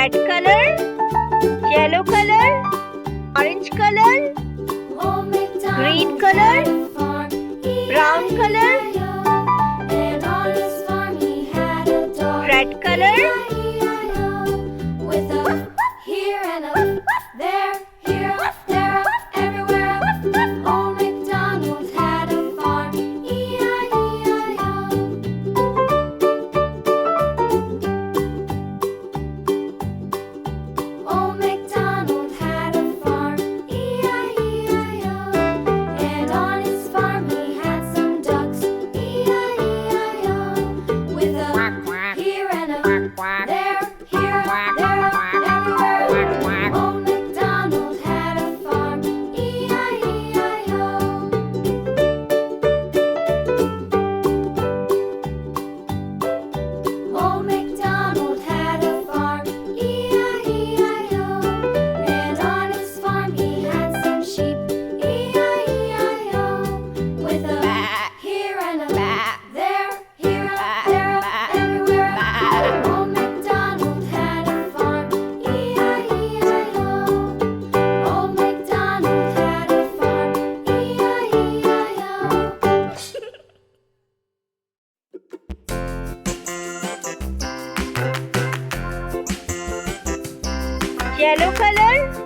red color, yellow color, orange color, green color, brown color, red color, with a here and a there, here, there, everywhere. Old MacDonald had a farm, E-I-E-I-O. Old MacDonald had a farm, E-I-E-I-O. And on his farm he had some ducks, E-I-E-I-O. With a here and a there, here, there, everywhere. Old MacDonald had a farm, E-I-E-I-O. Old MacDonald had a farm, E-I-E-I-O. And on his farm he had some sheep, E-I-E-I-O. With a here and a there, here, there, everywhere. Old MacDonald had a farm, E-I-E-I-O. Old MacDonald had a farm, E-I-E-I-O. yellow color,